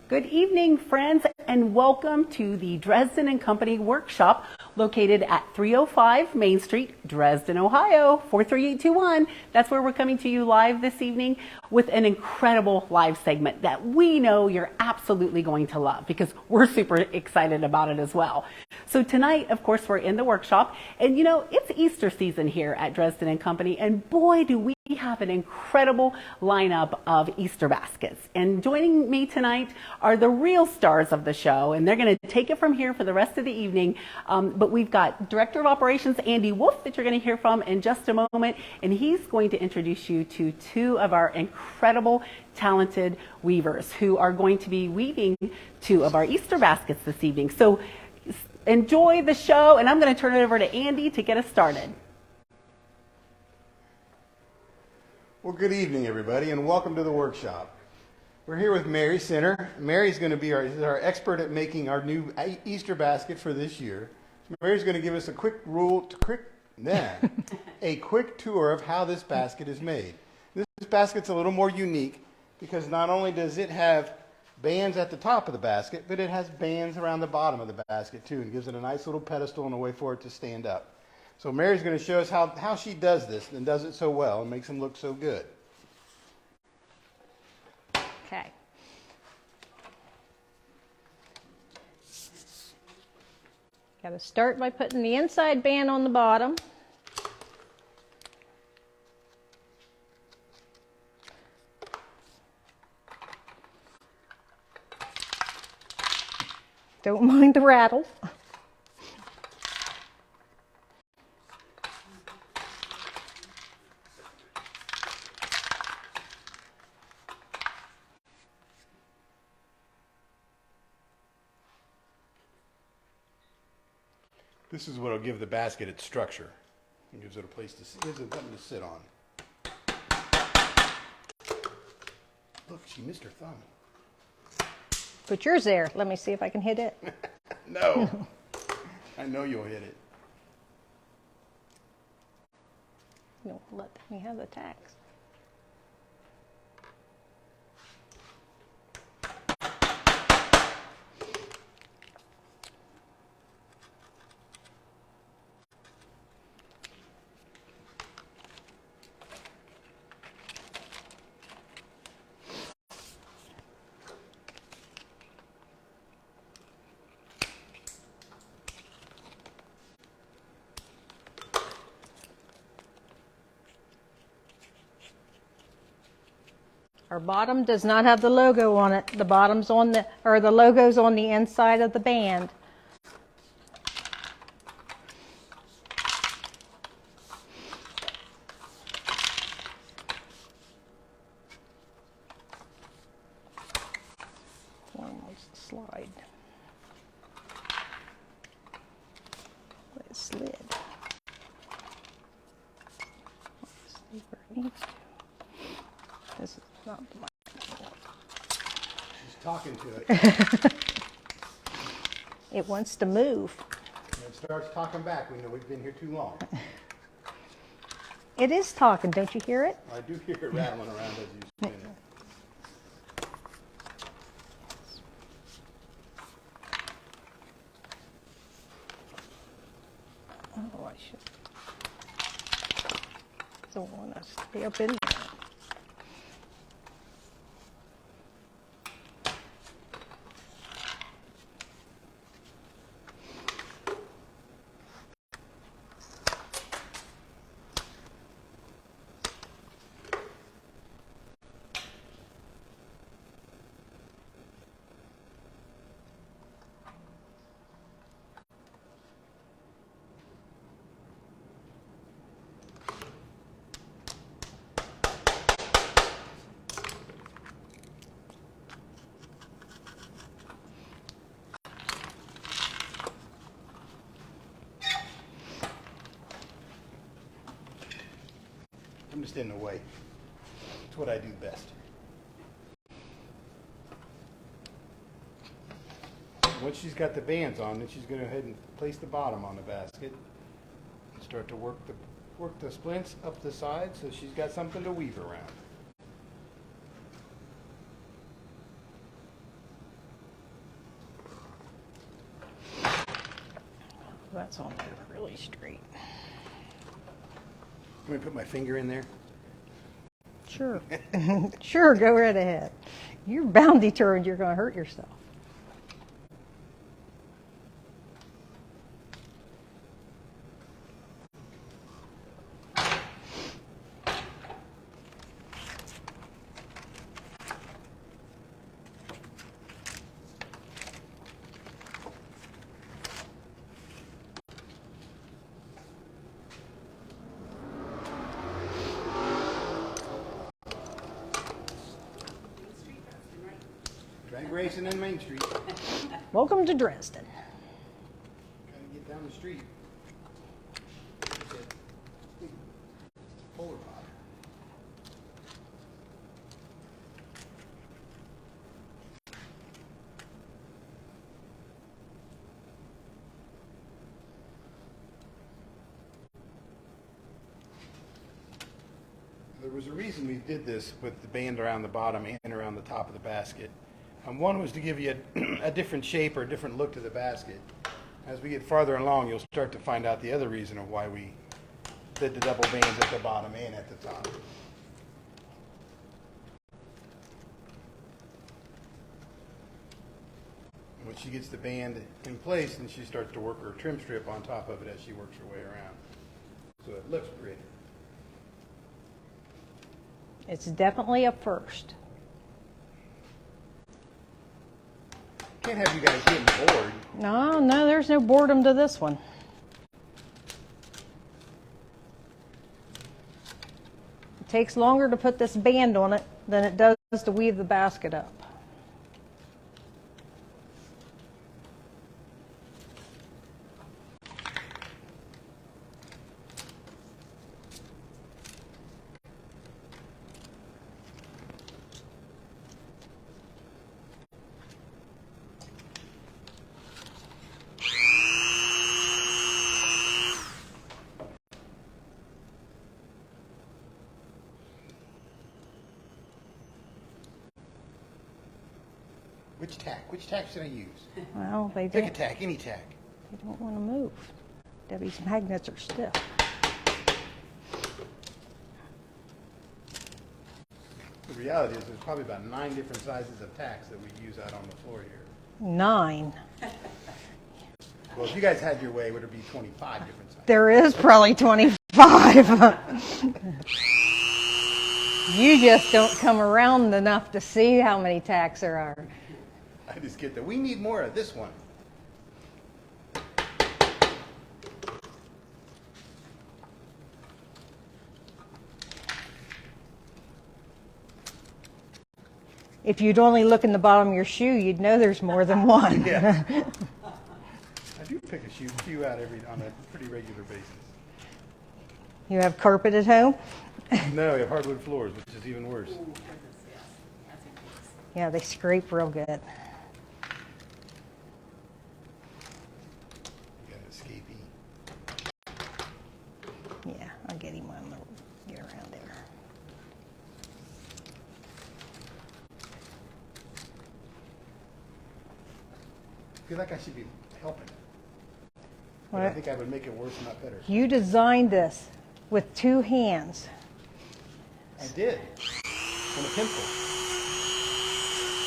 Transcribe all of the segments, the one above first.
Good evening, friends, and welcome to the Dresden Company Workshop located at 305 Main Street, Dresden, Ohio, 43821. That's where we're coming to you live this evening with an incredible live segment that we know you're absolutely going to love because we're super excited about it as well. So tonight, of course, we're in the workshop, and you know, it's Easter season here at Dresden Company, and boy, do we have an incredible lineup of Easter baskets. And joining me tonight are the real stars of the show, and they're going to take it from here for the rest of the evening. But we've got Director of Operations Andy Wolf that you're going to hear from in just a moment, and he's going to introduce you to two of our incredible, talented weavers who are going to be weaving two of our Easter baskets this evening. So enjoy the show, and I'm going to turn it over to Andy to get us started. Well, good evening, everybody, and welcome to the workshop. We're here with Mary Center. Mary's going to be our expert at making our new Easter basket for this year. So Mary's going to give us a quick tour of how this basket is made. This basket's a little more unique because not only does it have bands at the top of the basket, but it has bands around the bottom of the basket too, and gives it a nice little pedestal and a way for it to stand up. So Mary's going to show us how she does this and does it so well and makes them look so good. Okay. Got to start by putting the inside band on the bottom. Don't mind the rattle. This is what will give the basket its structure. It gives it a place to sit, gives it something to sit on. Look, she missed her thumb. Put yours there. Let me see if I can hit it. No. I know you'll hit it. Don't let me have the tacks. Our bottom does not have the logo on it. The bottom's on the logo's on the inside of the band. Almost slide. It slid. This is not the She's talking to it. It wants to move. When it starts talking back, we know we've been here too long. It is talking, don't you hear it? I do hear it rattling around as you spin it. Oh, I should. Don't want to stay up in there. I'm just in the way. It's what I do best. Once she's got the bands on, then she's going to go ahead and place the bottom on the basket and start to work the splints up the side so she's got something to weave around. That's on there really straight. Let me put my finger in there. Sure. Sure, go right ahead. You're bound determined you're going to hurt yourself. Drag racing in Main Street. Welcome to Dresden. Gotta get down the street. Polar pot. There was a reason we did this with the band around the bottom and around the top of the basket. One was to give you a different shape or a different look to the basket. As we get farther along, you'll start to find out the other reason of why we did the double bands at the bottom and at the top. When she gets the band in place, then she starts to work her trim strip on top of it as she works her way around. So it looks pretty. It's definitely a first. Can't have you guys getting bored. No, there's no boredom to this one. It takes longer to put this band on it than it does to weave the basket up. Which tack? Which tack should I use? Well, they Pick a don't, tack, any tack. they don't want to move. Debbie's magnets are stiff. The reality is there's probably about 9 different sizes of tacks that we use out on the floor here. 9. Well, if you guys had your way, would it be 25 different sizes? There is probably 25. You just don't come around enough to see how many tacks there are. I just get that. We need more of this one. If you'd only look in the bottom of your shoe, you'd know there's more than one. Yeah. I do pick a few out on a pretty regular basis. You have carpet at home? No, we have hardwood floors, which is even worse. Yeah, they scrape real good. You got an escapee. Yeah, I'll get him one. Get around there. I feel like I should be helping. But I What? think I would make it worse, not better. You designed this with 2 hands. I did. On a pencil.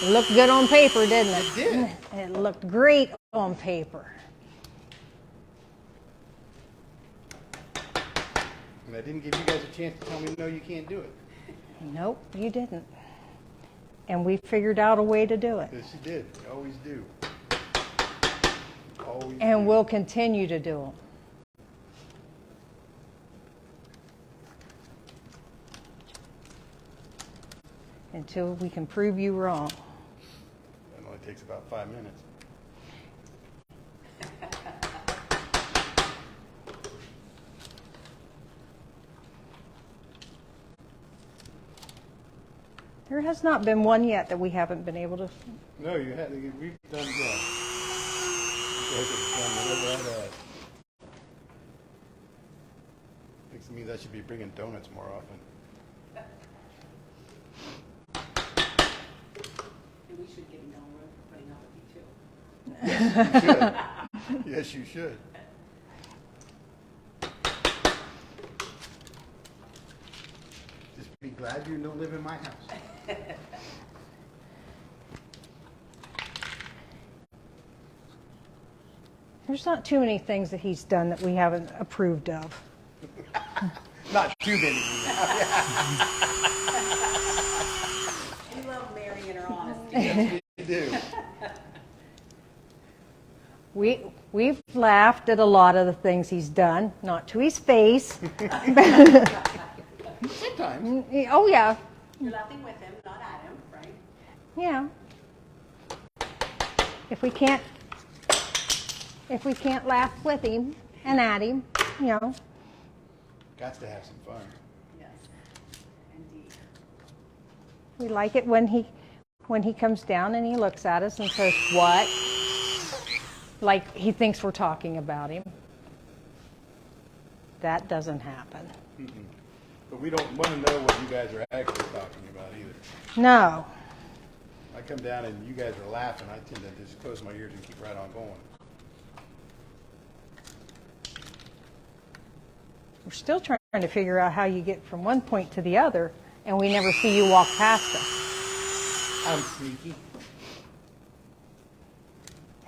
It looked good on paper, didn't it? It did. It looked great on paper. And I didn't give you guys a chance to tell me, no, you can't do it. Nope, you didn't. And we figured out a way to do it. Yes, you did. You always do. Always And do. we'll continue to do them. Until we can prove you wrong. It only takes about 5 minutes. There has not been one yet that we haven't been able to. No, you had. We've done that. You guys have done whatever I've asked. Makes me I should be bringing donuts more often. And we should get going with putting up with you too. Yes, you should. glad you don't live in my house. There's not too many things that he's done that we haven't approved of. Not too many. We love Mary and her honesty. Yes, we do. We've laughed at a lot of the things he's done, not to his face. Sometimes. Oh yeah, You're laughing with him, not at him, right? yeah. If we can't laugh with him and at him, you know. Got to have some fun. Yes, indeed. We like it when he comes down and he looks at us and says, "What?" Like he thinks we're talking about him. That doesn't happen. But we don't want to know what you guys are actually talking about either. No. I come down and you guys are laughing, I tend to just close my ears and keep right on going. We're still trying to figure out how you get from one point to the other, and we never see you walk past us. I'm sneaky.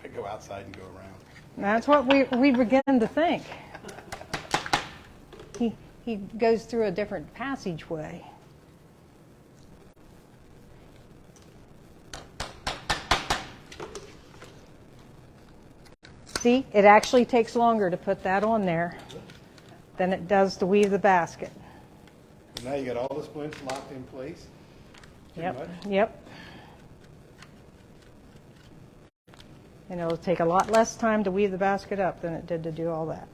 I go outside and go around. That's what we begin to think. He goes through a different passageway. See, it actually takes longer to put that on there than it does to weave the basket. And now you got all the splints locked in place. Pretty much. Yep. And it'll take a lot less time to weave the basket up than it did to do all that.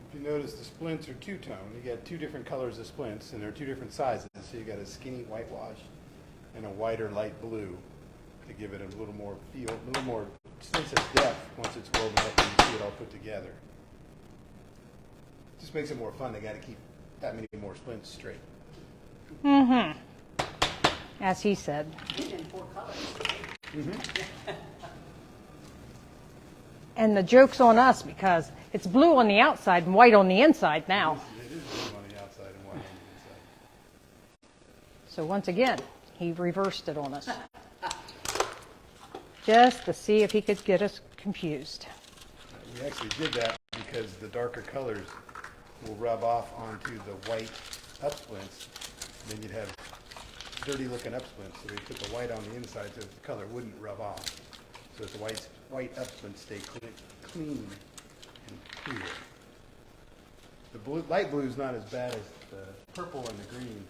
If you notice, the splints are two-tone. You got two different colors of splints, and they're two different sizes. So you got a skinny whitewash and a whiter light blue to give it a little more feel, a little more sense of depth once it's woven up and you see it all put together. Just makes it more fun. They got to keep that many more splints straight. Mm-hmm. As he said. And in 4 colors. And the joke's on us because it's blue on the outside and white on the inside now. It is blue on the outside and white on the inside. So once again, he reversed it on us. Just to see if he could get us confused. We actually did that because the darker colors will rub off onto the white upsplints. Then you'd have dirty looking upsplints. So we put the white on the inside so the color wouldn't rub off. So that the white upsplints stay clean and clear. The light blue is not as bad as the purple and the green.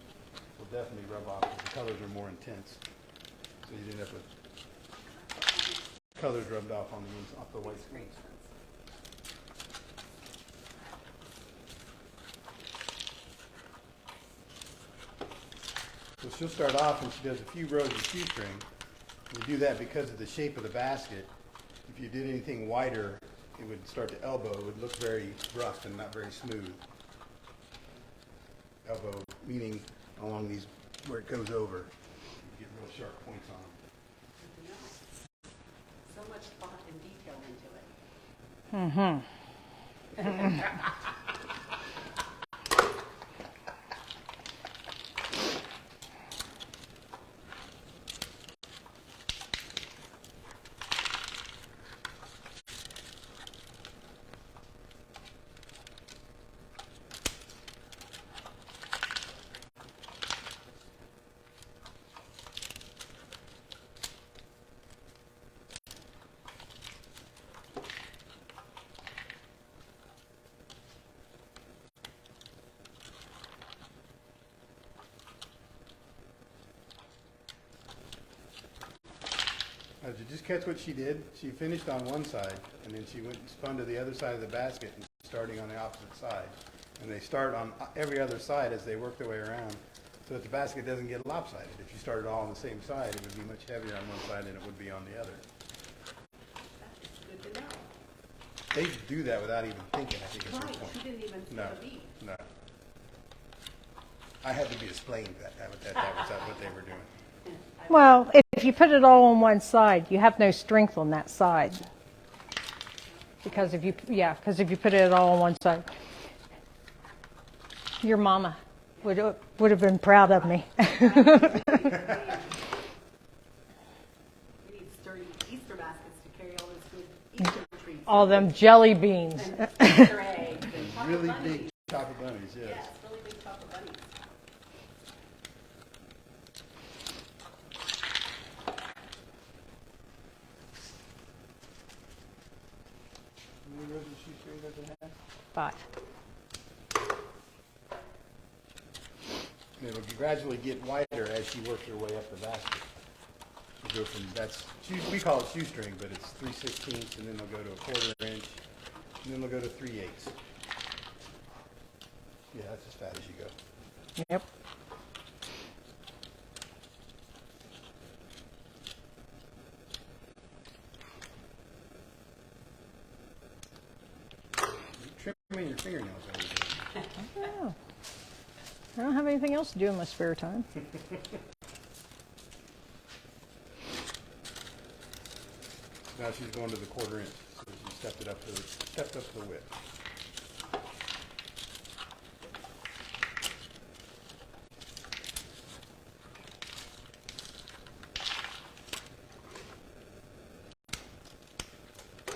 Will definitely rub off because the colors are more intense. So you'd end up with colors rubbed off on off the white screen. So she'll start off and she does a few rows of shoestring. You do that because of the shape of the basket. If you did anything wider, it would start to elbow. It would look very rough and not very smooth. Elbow meaning along these where it goes over. You get real sharp points on them. So much thought and detail into it. Mm-hmm. Did you just catch what she did? She finished on one side, and then she went and spun to the other side of the basket, and starting on the opposite side. And they start on every other side as they work their way around, so that the basket doesn't get lopsided. If you started all on the same side, it would be much heavier on one side than it would be on the other. That's good to know. They do that without even thinking, I think, at Right, this point. she didn't even see No, the beat. no. I had to be explained that was what they were doing. Well, if you put it all on one side, you have no strength on that side. Because if you put it all on one side, your mama would have been proud of me. We need sturdy Easter baskets to carry all those good Easter treats. All them jelly beans. And Easter eggs and chocolate Really bunnies. big chocolate bunnies, yes. Yes, really big chocolate bunnies. How many rows of shoestring does it have? 5. And it'll gradually get wider as she works her way up the basket. She'll go from, we call it shoestring, but it's 3/16, and then they'll go to a 1/4 inch, and then they'll go to 3/8. Yeah, that's as fat as you go. Yep. You're trimming your fingernails over there. Oh. I don't have anything else to do in my spare time. Now she's going to the 1/4 inch, so she stepped up to the width.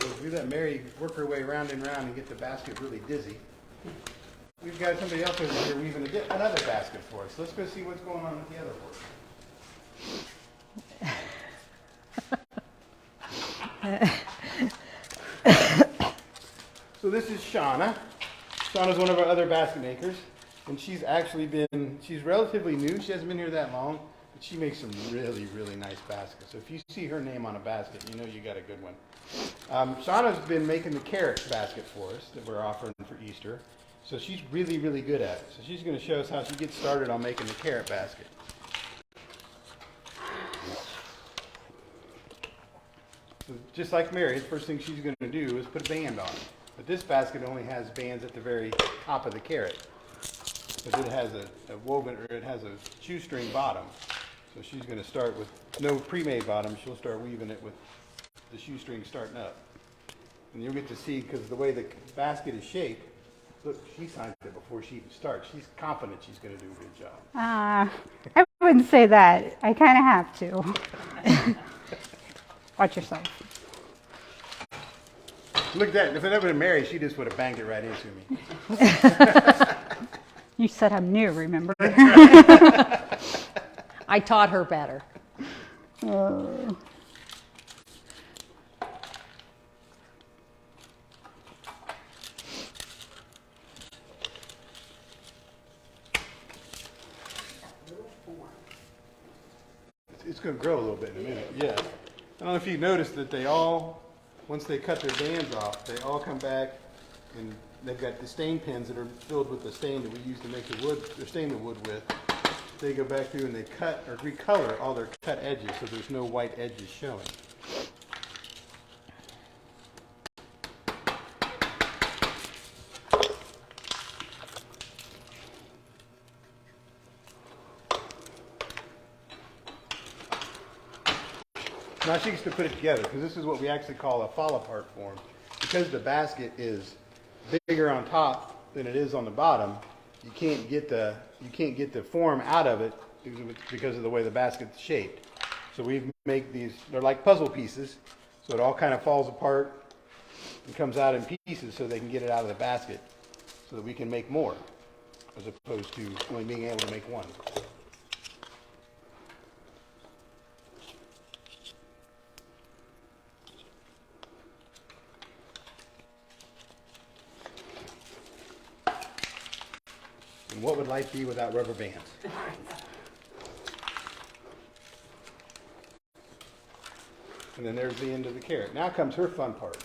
So as we let Mary work her way round and round and get the basket really dizzy, we've got somebody else over here weaving another basket for us. Let's go see what's going on with the other work. So this is Shauna. Shauna's one of our other basket makers, and she's relatively new. She hasn't been here that long, but she makes some really, really nice baskets. So if you see her name on a basket, you know you got a good one. Shauna's been making the carrot basket for us that we're offering for Easter. So she's really, really good at it. So she's going to show us how she gets started on making the carrot basket. So just like Mary, the first thing she's going to do is put a band on it. But this basket only has bands at the very top of the carrot. But it has it has a shoestring bottom. So she's going to start with no pre-made bottom. She'll start weaving it with the shoestring starting up. And you'll get to see, because the way the basket is shaped, look, she signs it before she even starts. She's confident she's going to do a good job. I wouldn't say that. I kind of have to. Watch yourself. Look at that. If it had been Mary, she just would have banged it right into me. You said I'm new, remember? I taught her better. Oh. It's going to grow a little bit in a minute, yeah. I don't know if you noticed that they all, once they cut their bands off, they all come back and they've got the stain pens that are filled with the stain that we use to make the wood, or stain the wood with. They go back through and they cut or recolor all their cut edges so there's no white edges showing. Now she gets to put it together, because this is what we actually call a fall apart form. Because the basket is bigger on top than it is on the bottom, you can't get the form out of it because of the way the basket's shaped. So we make these, they're like puzzle pieces, so it all kind of falls apart and comes out in pieces so they can get it out of the basket so that we can make more, as opposed to only being able to make one. And what would life be without rubber bands? And then there's the end of the carrot. Now comes her fun part.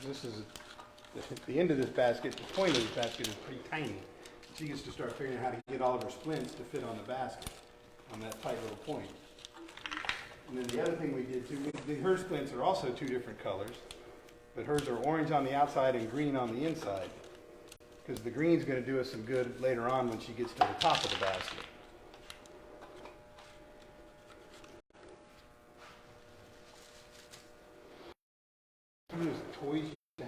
This is the end of this basket. The point of this basket is pretty tiny. She gets to start figuring out how to get all of her splints to fit on the basket on that tight little point. And then the other thing we did too, her splints are also two different colors, but hers are orange on the outside and green on the inside. Because the green's going to do us some good later on when she gets to the top of the basket. Some of those toys you used to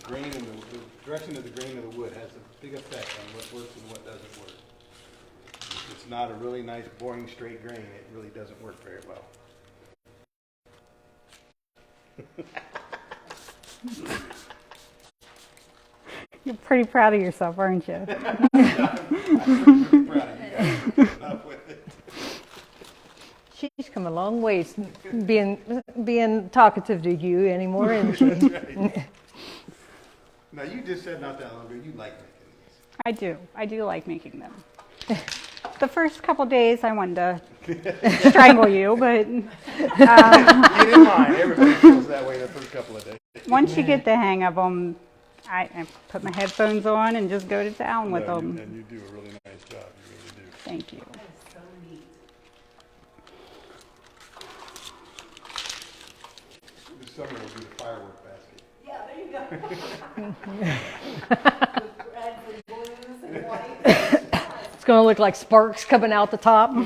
grain and the direction of the grain of the wood has a big effect on what works and what doesn't work. If it's not a really nice, boring, straight grain, it really doesn't work very well. You're pretty proud of yourself, aren't you? I'm pretty proud of you guys for putting up with it. She's come a long ways being talkative to you anymore, isn't she? That's right. Now, you just said not that long ago you like making these. I do. I do like making them. The first couple days I wanted to strangle you, but You didn't mind. Everybody feels that way the first couple of days. once you get the hang of them, I put my headphones on and just go to town with them. And you do a really nice job. You really do. Thank you. So neat. This summer will be the firework basket. Yeah, there you go. With reds and blues and white. It's going to look like sparks coming out the top. You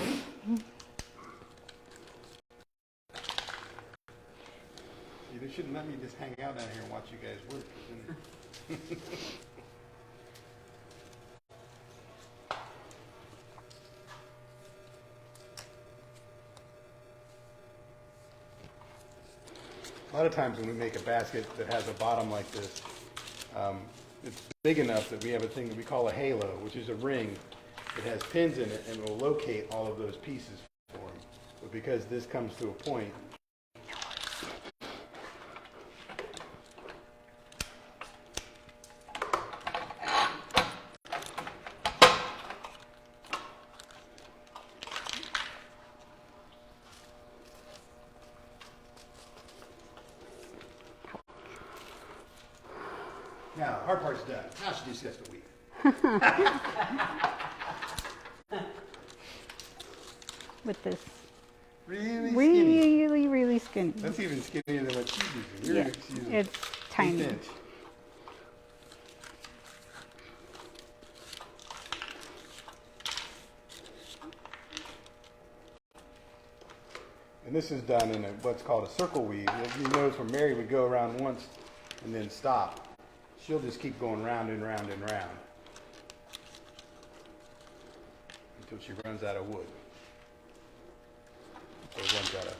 shouldn't let me just hang out down here and watch you guys work. A lot of times when we make a basket that has a bottom like this, it's big enough that we have a thing that we call a halo, which is a ring that has pins in it and will locate all of those pieces for them. But because this comes to a point, now, the hard part's done. Now she just has to weave. With this Really skinny. really skinny. That's even skinnier than what she's using. Yeah, She's using it's tiny. 1/8 inch. And this is done in what's called a circle weave. You notice where Mary would go around once and then stop. She'll just keep going round and round and round until she runs out of wood. Or runs out of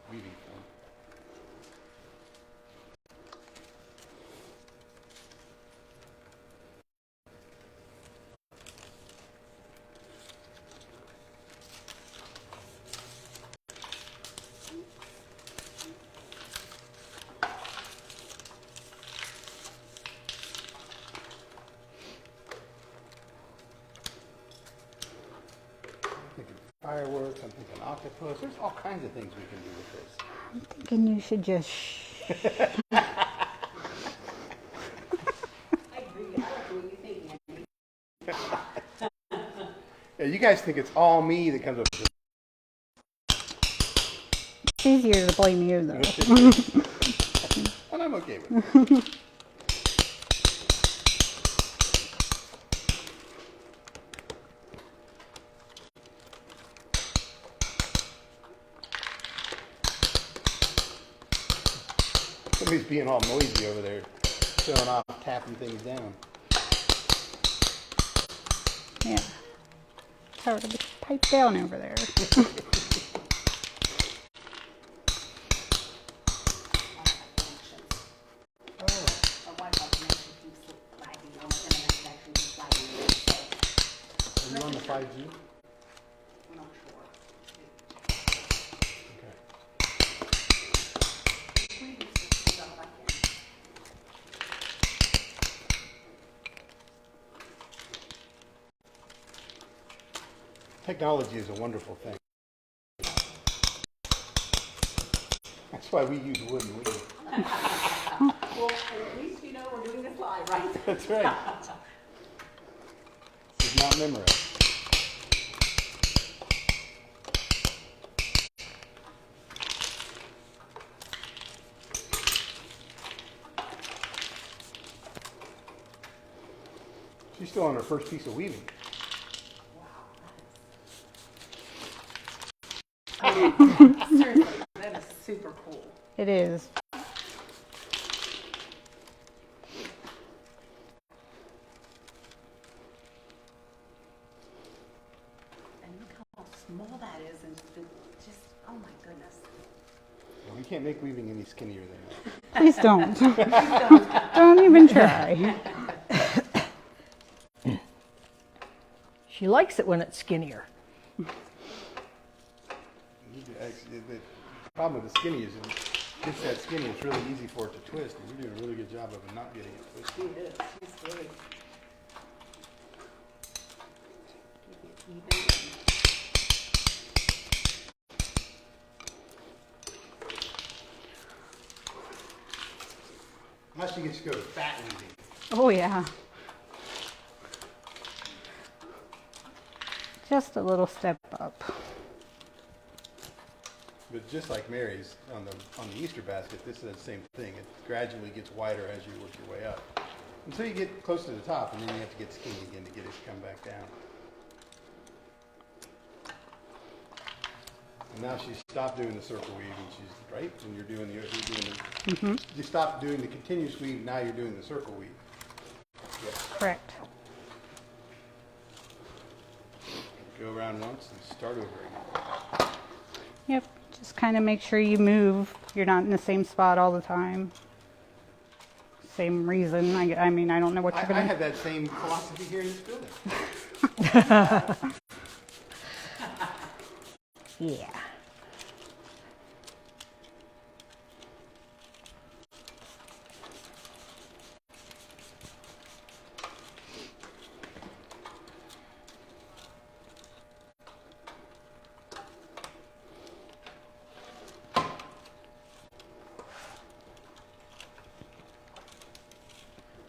weaving form. Fireworks, I'm thinking octopus. There's all kinds of things we can do with this. I'm thinking you should just shh. I agree. I like what you think, Andy. Yeah, you guys think it's all me that comes up with It's easier to blame you though. this. And I'm okay with it. Somebody's being all noisy over there, showing off, tapping things down. Yeah. Tell her to pipe down over there. Are you on the 5G? I'm not sure. Okay. Technology is a wonderful thing. That's why we use wood and weave. Well, at least you know we're doing this live, right? That's right. This is not memorized. She's still on her first piece of weaving. Seriously, that is super cool. It is. been just, oh my goodness. Well, we can't make weaving any skinnier than that. Please don't. Don't even try. She likes it when it's skinnier. Actually, the problem with the skinny is when it gets that skinny, it's really easy for it to twist, and you're doing a really good job of not getting it twisted. She is. She's really keeping it even. Unless you get to go to fat weaving. Oh, yeah. Just a little step up. But just like Mary's on the Easter basket, this is the same thing. It gradually gets wider as you work your way up. Until you get close to the top, and then you have to get skinny again to get it to come back down. And now she's stopped doing the circle weave, and she's right, and you're doing the you stopped doing the continuous weave, now you're doing the circle weave. Yes. Correct. Go around once and start over again. Yep. Just kind of make sure you move. You're not in the same spot all the time. Same reason. I mean, I don't know what you're I going to have that same philosophy here in this building. Yeah.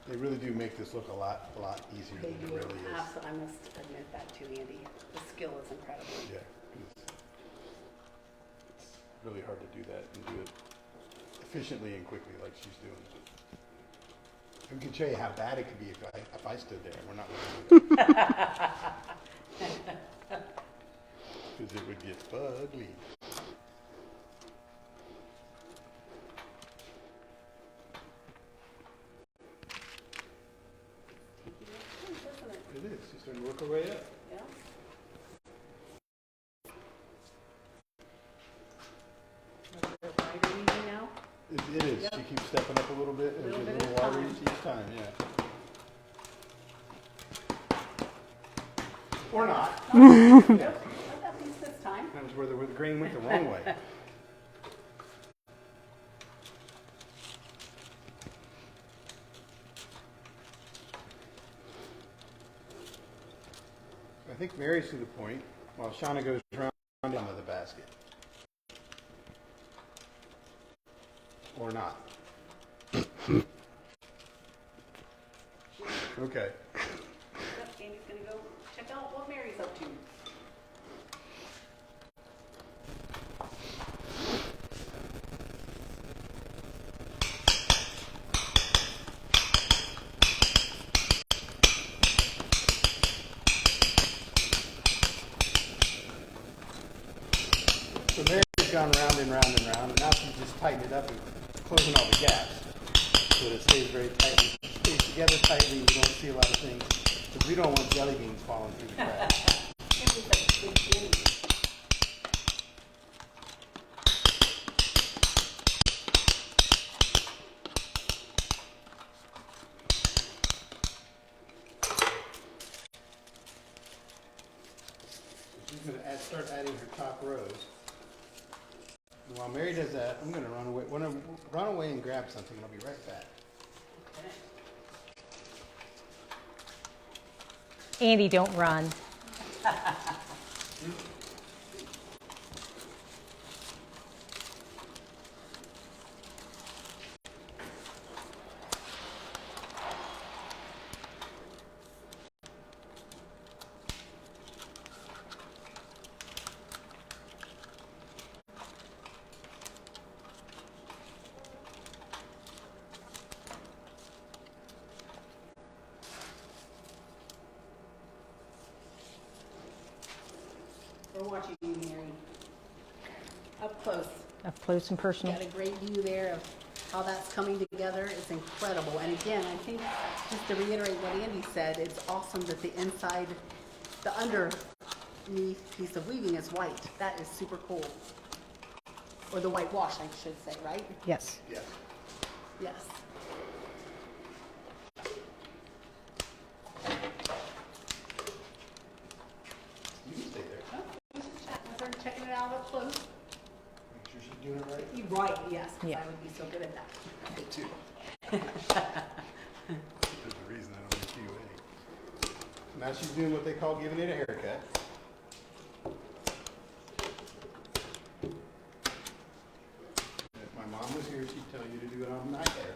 They really do make this look a lot easier They than it do. really is. Absolutely. I must admit that too, Andy. The skill is incredible. Yeah, it's really hard to do that and do it efficiently and quickly like she's doing. We can show you how bad it could be if I stood there. We're not going to do that. Because it would get ugly. It is. She's starting to work her way up. Yeah. Wider weaving now? It is. Yep. She keeps stepping up a little bit and Little getting bit a at little a wider time. each time, yeah. Or not. Not that piece this time. That was where the grain went the wrong way. I think Mary's to the point while Shauna goes around the bottom of the basket. Or not. Okay. Yep, Andy's going to go check out what Mary's up to. So Mary's gone round and round and round, and now she's just tightening it up and closing all the gaps so that it stays very tightly, stays together tightly. You don't see a lot of things because we don't want jelly beans falling through the cracks. Andy's like a big Jenny. She's going to start adding her top rows. And while Mary does that, I'm going to run away and grab something. I'll be right back. Andy, don't run. We're watching you, Mary. Up close. Up close and personal. Got a great view there of how that's coming together. It's incredible. And again, I think just to reiterate what Andy said, it's awesome that the inside, the under piece of weaving is white. That is super cool. Or the whitewash, I should say, right? Yes. Yes. Yes. You can stay there. Oh, we should chat with her, checking it out up close. Make sure she's doing it right. You're right, yes. 'Cause Yeah. I would be so good at that. Me too. There's a reason I don't make you any. Now she's doing what they call giving it a haircut. If my mom was here, she'd tell you to do it on my hair.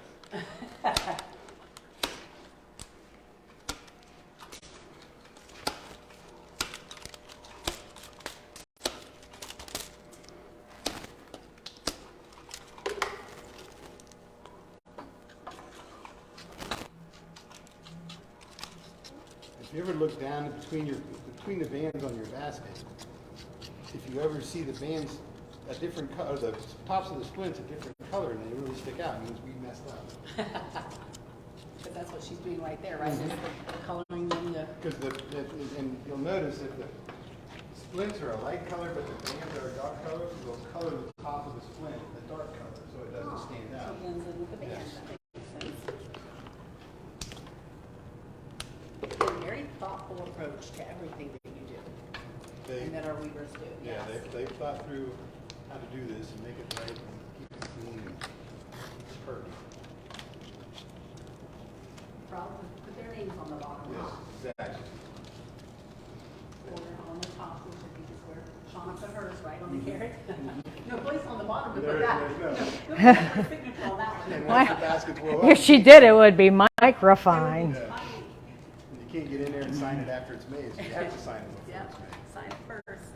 If you ever look down between the bands on your basket, if you ever see the bands a different color, the tops of the splints a different color, and they really stick out, it means we messed up. But that's what she's doing right there, right? Is the coloring in the. Because and you'll notice that the splints are a light color, but the bands are a dark color. So they'll color the top of the splint a dark color, so it doesn't stand So out. it blends in with the band. Yes. That makes sense. A very thoughtful approach to everything that you do and that our weavers do. Yeah, Yes. they've thought through how to do this and make it right and keep it clean and perfect. Probably put their names on the bottom. Yes, exactly. Or on the top, which I think is where Shauna put hers, right, on the carrot? No place on the bottom to put There- that. there's no. No place for a signature on that one. And once the baskets blow If up, she did, it would be microfine. yeah, and you can't get in there and sign it after it's made, so you have to sign it before Yep, it's made. sign it first.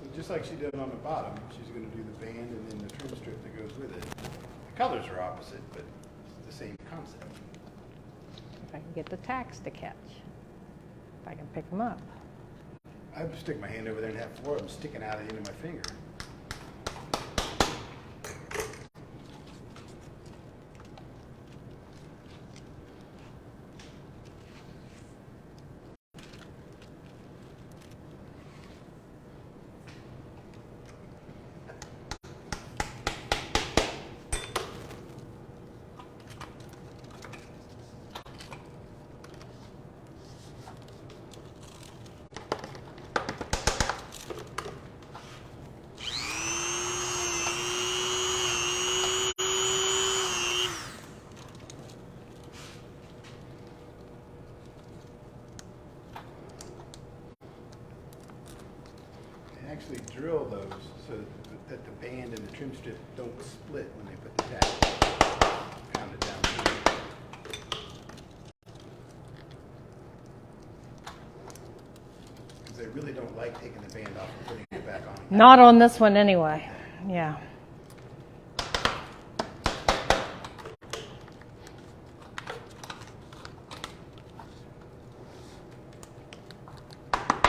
So just like she did on the bottom, she's going to do the band and then the trim strip that goes with it. The colors are opposite, but it's the same concept. If I can get the tacks to catch. If I can pick them up. I would stick my hand over there and have four of them sticking out at the end of my finger. They actually drill those so that the band and the trim strip don't split when they put the tack. Pound it down through. Because they really don't like taking the band off and putting it back on. Not on this one anyway. Yeah.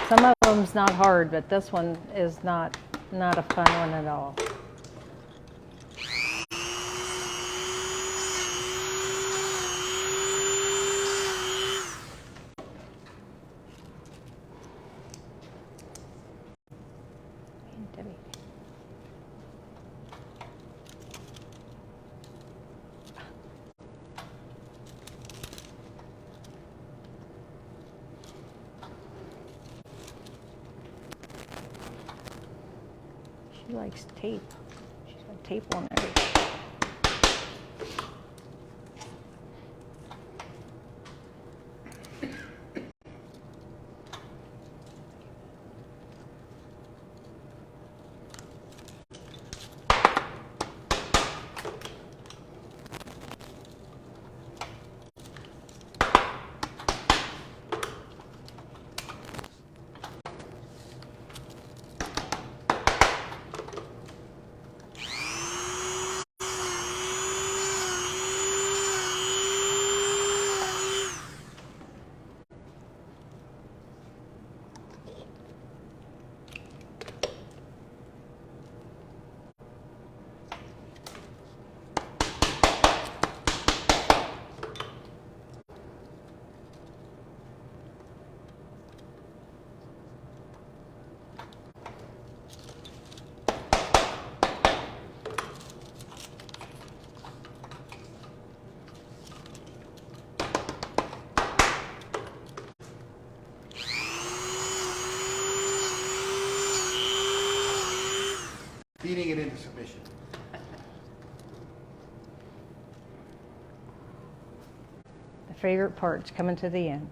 Some of them's not hard, but this one is not a fun one at all. Debbie. She likes tape. She's got tape on everything. favorite part's coming to the end.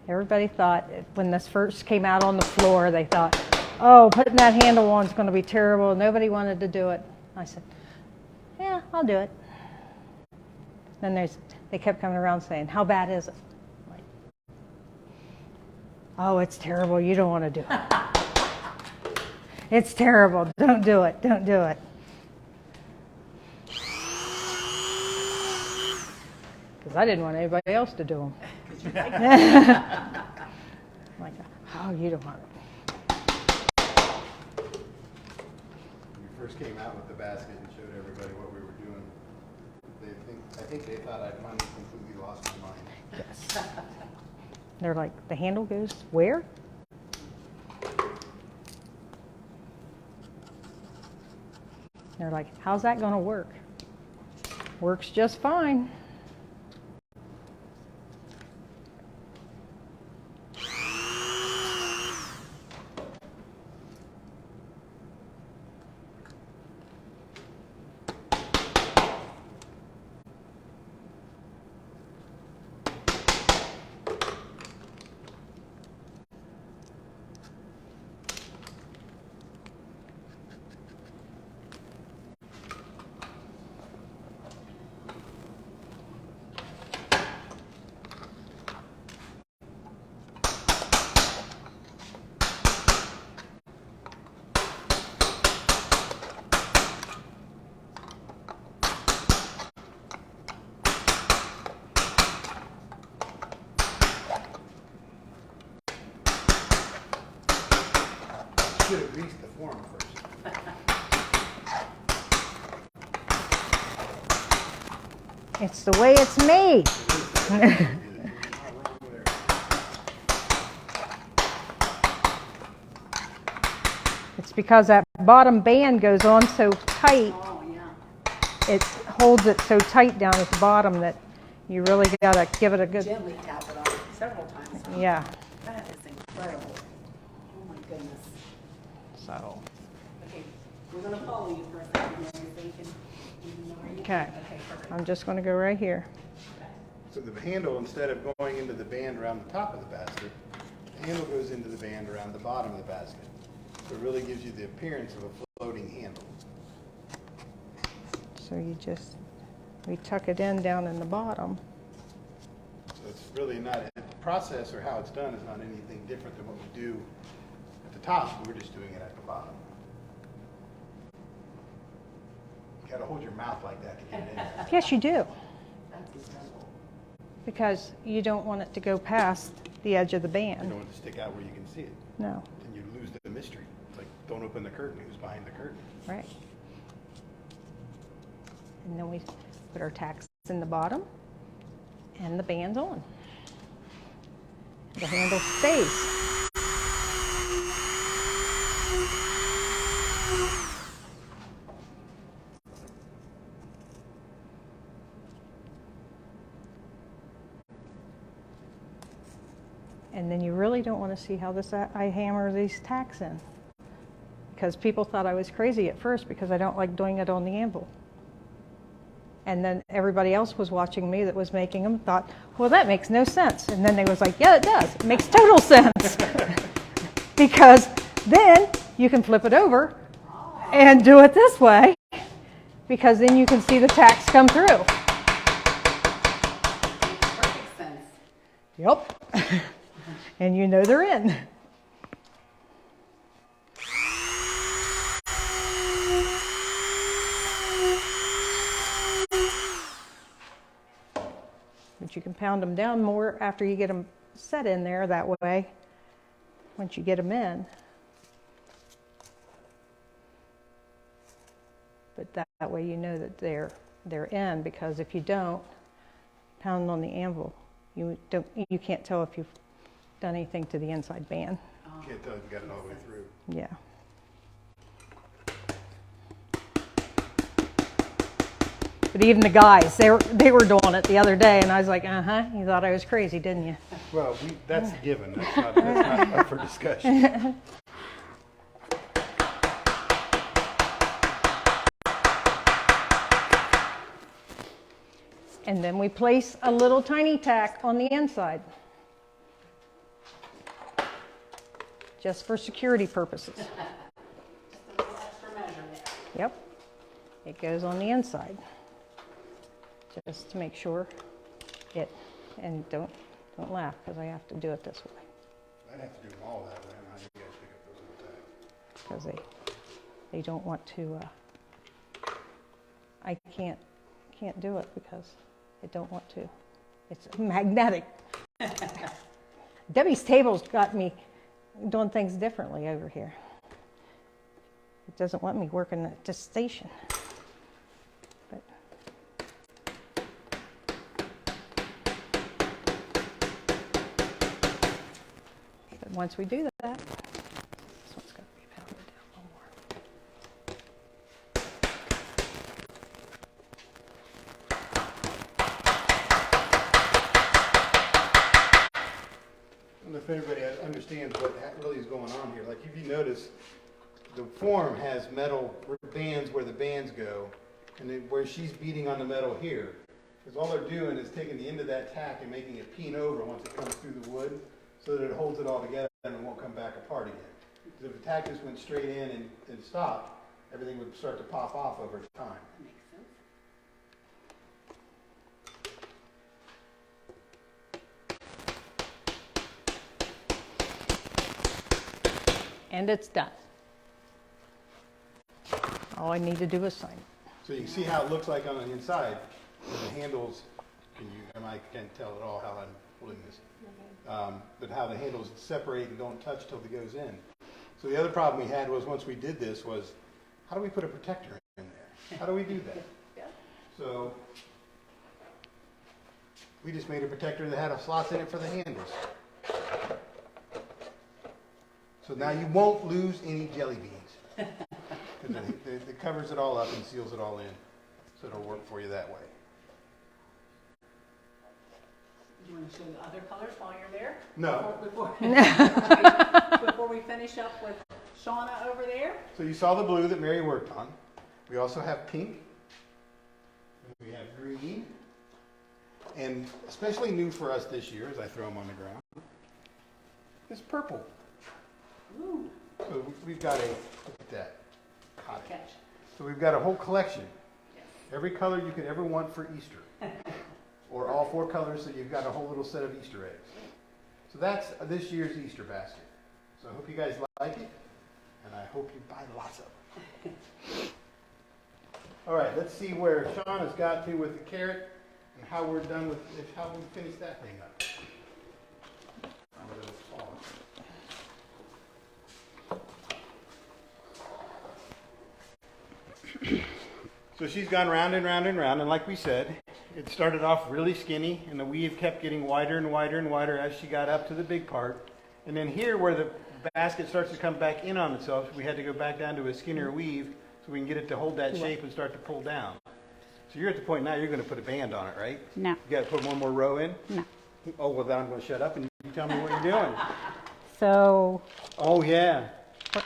Everybody thought when this first came out on the floor, they thought, oh, putting that handle on is going to be terrible. Nobody wanted to do it. I said, yeah, I'll do it. Then they kept coming around saying, how bad is it? Like, oh, it's terrible. You don't want to do it. It's terrible. Don't do it. Don't do it. Because I didn't want anybody else to do them. Like, oh, you don't want it. When we first came out with the basket and showed everybody what we were doing, I think they thought I'd finally completely lost my mind. Yes. They're like, the handle goes where? They're like, how's that going to work? Works just fine. Should have greased the form first. It's the way it's made. It's because that bottom band goes on so tight. Oh, yeah. It holds it so tight down at the bottom that you really got to give it a good, Gently tap it on several times. yeah. That is incredible. Oh my goodness. So, Okay, we're going to follow you for a second here so you can know where you okay. Okay, perfect. I'm just going to go right here. So the handle, instead of going into the band around the top of the basket, the handle goes into the band around the bottom of the basket. So it really gives you the appearance of a floating handle. So we tuck it in down in the bottom. So it's really not, the process or how it's done is not anything different than what we do at the top. We're just doing it at the bottom. You got to hold your mouth like that to get it in there. Yes, you do. That's incredible. Because you don't want it to go past the edge of the You band. don't want it to stick out where you can see it. No, Then you lose the mystery. It's like, don't open the curtain. Who's behind the curtain? right. And then we put our tacks in the bottom and the band's on. The handle stays. And then you really don't want to see how I hammer these tacks in. Because people thought I was crazy at first because I don't like doing it on the anvil. And then everybody else was watching me that was making them, thought, well, that makes no sense. And then they was like, yeah, it does. It makes total sense. Because then you can flip it over and do it this way, because then you can see the tacks come through. Perfect sense. Yep. And you know they're in. But you can pound them down more after you get them set in there that way, once you get them in. But that way you know that they're in, because if you don't pound on the anvil, you can't tell if you've done anything to the inside band. You can't tell if you got it all the way through. Yeah. But even the guys, they were doing it the other day, and I was like, you thought I was crazy, didn't you? Well, that's a given. That's not up for discussion. And then we place a little tiny tack on the inside. Just for security purposes. Just a little extra measure there. Yep. It goes on the inside. Just to make sure it, and don't laugh because I have to do it this way. I'd have to do them all that way. I don't know how you guys pick up those on the tag. Because they don't want to, I can't do it because they don't want to. It's magnetic. Debbie's table's got me doing things differently over here. It doesn't want me working at this station. But once we do that, this one's got to be pounded down a little more. I don't know if everybody understands what really is going on here. Like if you notice, the form has metal bands where the bands go, and then where she's beating on the metal here. Because all they're doing is taking the end of that tack and making it peen over once it comes through the wood, so that it holds it all together and it won't come back apart again. Because if the tack just went straight in and stopped, everything would start to pop off over time. Makes sense. And it's done. All I need to do is sign it. So you can see how it looks like on the inside. The handles, I can't tell at all how I'm holding this, but how the handles separate and don't touch till it goes in. So the other problem we had was once we did this was, how do we put a protector in there? How do we do that? Yeah. So we just made a protector that had slots in it for the handles. So now you won't lose any jelly beans. Because it covers it all up and seals it all in. So it'll work for you that way. Do you want to show the other colors while you're there? No. Before we finish up with Shauna over there? So you saw the blue that Mary worked on. We also have pink. We have green. And especially new for us this year, as I throw them on the ground, is purple. Ooh, So we've got look at that. Caught it. catch. So we've got a whole collection. Yes. Every color you could ever want for Easter. Or all 4 colors, so you've got a whole little set of Easter eggs. So that's this year's Easter basket. So I hope you guys like it, and I hope you buy lots of them. All right, let's see where Sean has got to with the carrot and how we're done with how we finish that thing up. So she's gone round and round and round, and like we said, it started off really skinny, and the weave kept getting wider and wider and wider as she got up to the big part. And then here, where the basket starts to come back in on itself, we had to go back down to a skinnier weave so we can get it to hold that shape and start to pull down. So you're at the point now you're going to put a band on it, right? No. You got to put one more row in? No. Oh, well, then I'm going to shut up and you tell me what you're doing. So Oh, yeah.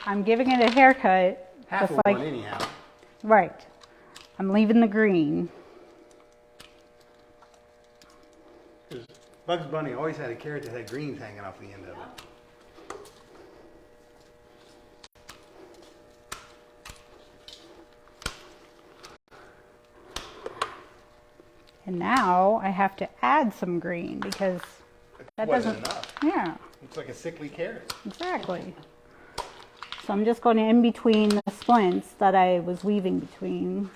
I'm giving it a haircut. Half just of like, one anyhow. right. I'm leaving the green. Because Bugs Bunny always had a carrot that had greens hanging off the end of it. And now I have to add some green because that Wasn't doesn't. enough. Yeah, Looks like a sickly carrot. exactly. So I'm just going to in between the splints that I was weaving between.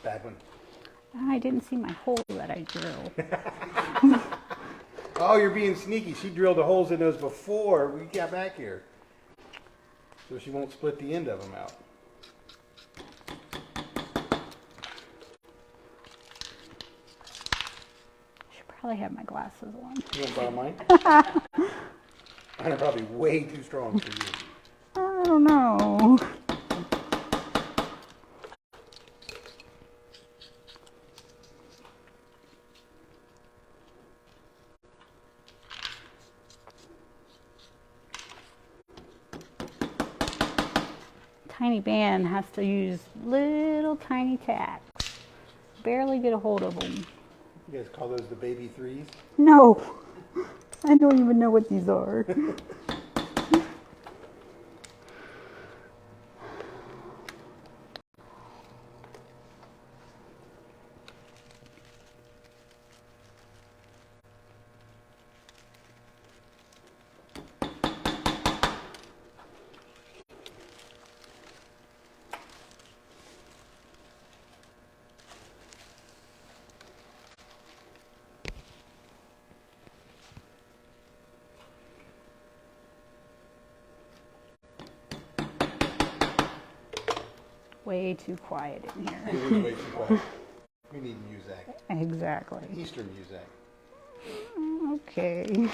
Bad one. I didn't see my hole that I drew. Oh, you're being sneaky. She drilled the holes in those before we got back here. So she won't split the end of them out. Should probably have my glasses on. You want to borrow mine? Mine are probably way too strong for you. I don't know. Tiny band has to use little tiny tacks. Barely get a hold of them. You guys call those the baby threes? No, I don't even know what these are. Way too quiet in here. It is way too quiet. We need music. Exactly. Eastern music. Okay.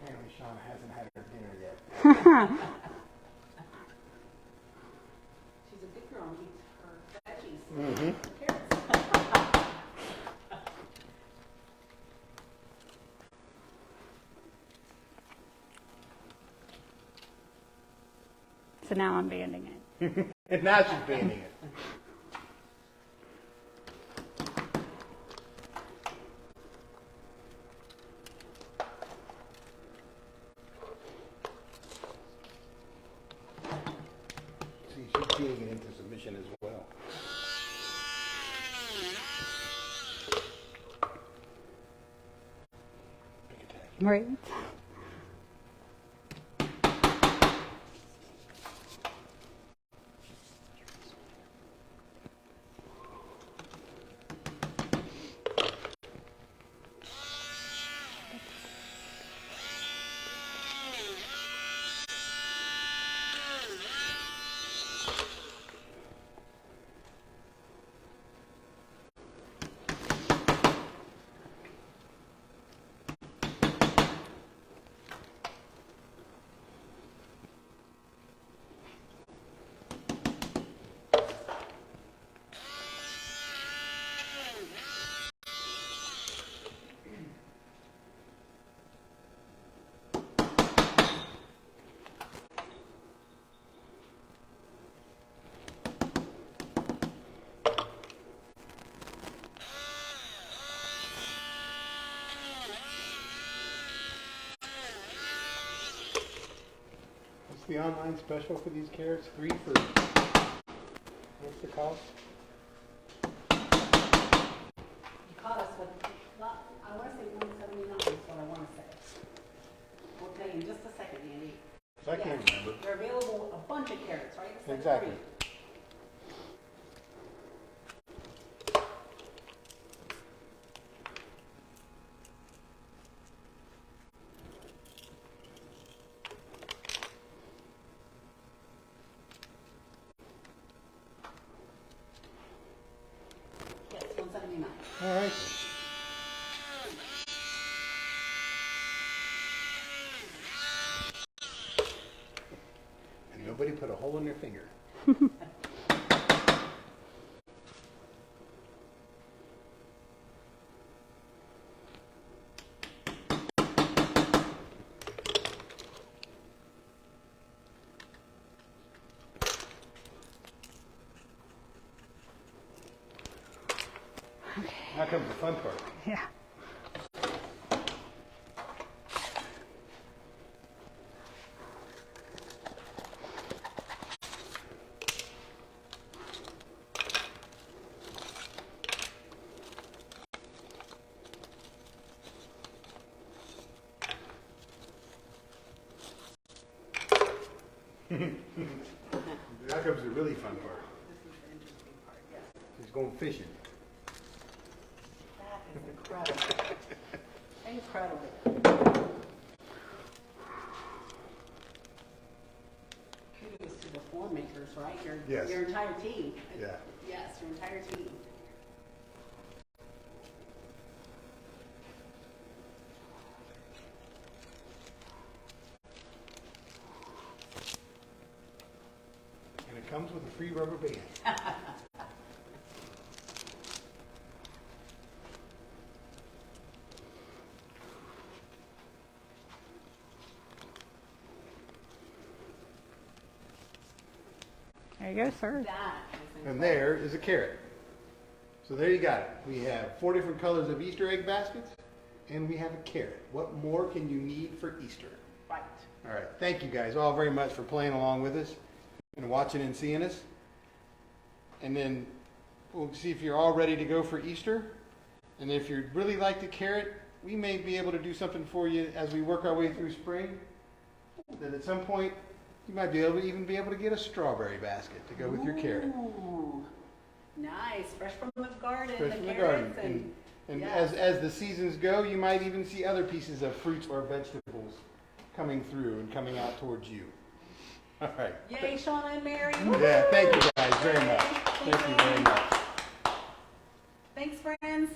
Apparently Shauna hasn't had her dinner yet. She's a good girl and eats her veggies. Mm-hmm. Carrots. So now I'm banding it. And now she's banding it. See, she's beating it into submission as well. Pick attack. Right. What's the online special for these carrots? 3 for, what's the cost? You caught us with, I want to say 179 is what I want to say. We'll tell you in just a second, Andy. 'Cause I can't remember. They're available a bunch of carrots, right? It's like Exactly. 3. Yes, 179. All right. And nobody put a hole in their finger. Now comes the fun part. Yeah. That comes the really fun part. This is the interesting part, yes. He's going fishing. That is incredible. Incredible. Kudos to the form makers, right? Yes. Your entire team. Yeah. Yes, your entire team. And it comes with a free rubber band. There you go, sir. That is incredible. And there is a carrot. So there you got it. We have 4 different colors of Easter egg baskets, and we have a carrot. What more can you need for Easter? Right. All right. Thank you guys all very much for playing along with us and watching and seeing us. And then we'll see if you're all ready to go for Easter. And if you really like the carrot, we may be able to do something for you as we work our way through spring. That at some point, you might be able to even be able to get a strawberry basket to go with your carrot. Ooh, nice, fresh from the garden. Fresh the from the carrots garden. And yes. as the seasons go, you might even see other pieces of fruits or vegetables coming through and coming out towards you. All right. Yay, Shauna and Mary. Yeah, thank you guys very Yay. much. Thank you very much. Thanks, friends.